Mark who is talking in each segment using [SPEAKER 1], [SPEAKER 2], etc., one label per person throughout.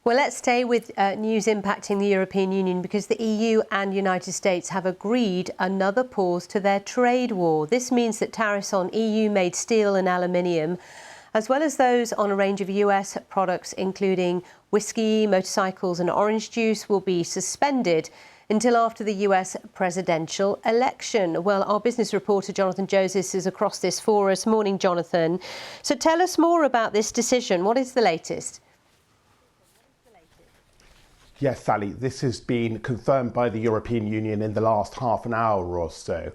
[SPEAKER 1] Well, let's stay with news impacting the European Union because the EU and United States have agreed another pause to their trade war. This means that tariffs on EU-made steel and aluminium, as well as those on a range of US products, including whisky, motorcycles and orange juice, will be suspended until after the US presidential election. Well, our business reporter, Jonathan Joseph, is across this for us. Morning, Jonathan. So tell us more about this decision. What is the latest?
[SPEAKER 2] Yes, Sally, this has been confirmed by the European Union in the last half an hour or so.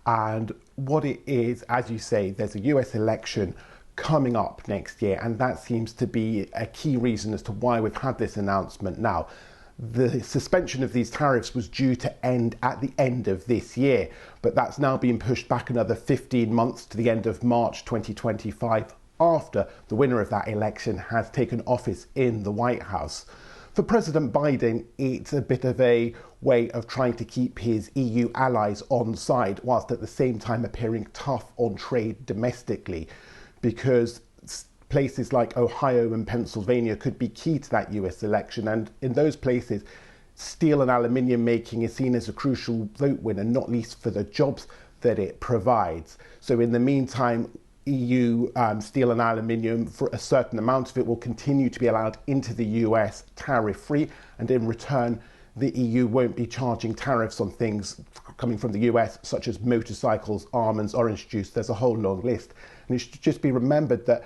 [SPEAKER 2] And what it is, as you say, there's a US election coming up next year, and that seems to be a key reason as to why we've had this announcement now. The suspension of these tariffs was due to end at the end of this year, but that's now been pushed back another 15 months to the end of March 2025 after the winner of that election has taken office in the White House. For President Biden, it's a bit of a way of trying to keep his EU allies on side, whilst at the same time appearing tough on trade domestically, because places like Ohio and Pennsylvania could be key to that US election. And in those places, steel and aluminium making is seen as a crucial vote winner, not least for the jobs that it provides. So in the meantime, EU steel and aluminium, for a certain amount of it, will continue to be allowed into the US tariff-free, and in return the EU won't be charging tariffs on things coming from the US such as motorcycles, almonds, orange juice. There's a whole long list, and it should just be remembered that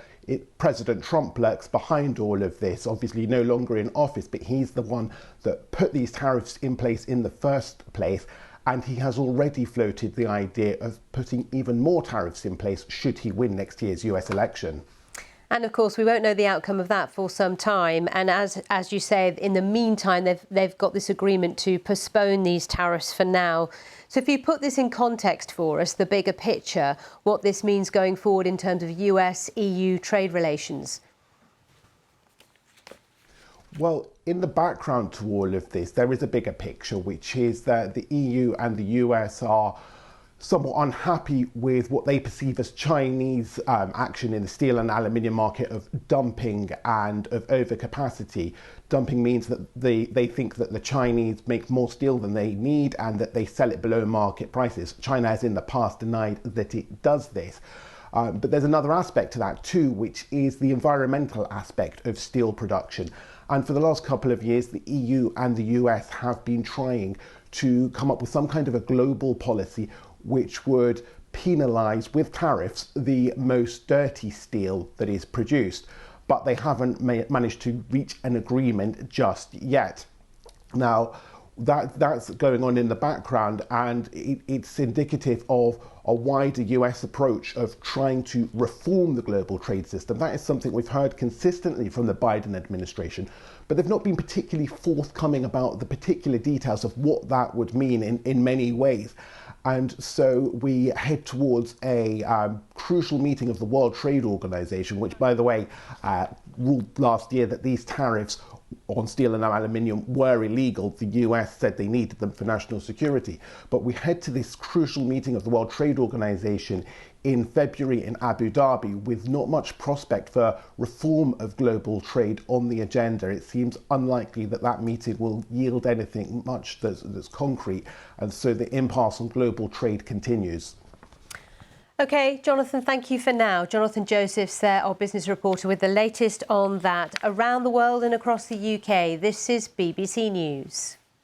[SPEAKER 2] President Trump lurks behind all of this, obviously no longer in office, but he's the one that put these tariffs in place in the first place. And he has already floated the idea of putting even more tariffs in place should he win next year's US election.
[SPEAKER 1] And of course, we won't know the outcome of that for some time. And as you say, in the meantime, they've got this agreement to postpone these tariffs for now. So if you put this in context for us, the bigger picture, what this means going forward in terms of US-EU trade relations.
[SPEAKER 2] Well, in the background to all of this, there is a bigger picture, which is that the EU and the US are somewhat unhappy with what they perceive as Chinese action in the steel and aluminium market of dumping and of overcapacity. Dumping means that they think that the Chinese make more steel than they need and that they sell it below market prices. China has in the past denied that it does this. But there's another aspect to that too, which is the environmental aspect of steel production. And for the last couple of years, the EU and the US have been trying to come up with some kind of a global policy which would penalise with tariffs the most dirty steel that is produced. But they haven't managed to reach an agreement just yet. Now, that's going on in the background, and it's indicative of a wider US approach of trying to reform the global trade system. That is something we've heard consistently from the Biden administration, but they've not been particularly forthcoming about the particular details of what that would mean in many ways. And so we head towards a crucial meeting of the World Trade Organization, which, by the way, ruled last year that these tariffs on steel and aluminium were illegal. The US said they needed them for national security. But we head to this crucial meeting of the World Trade Organization in February in Abu Dhabi with not much prospect for reform of global trade on the agenda. It seems unlikely that that meeting will yield anything much that's concrete. And so the impasse on global trade continues.
[SPEAKER 1] OK, Jonathan, thank you for now. Jonathan Joseph's there, our business reporter, with the latest on that around the world and across the UK. This is BBC News.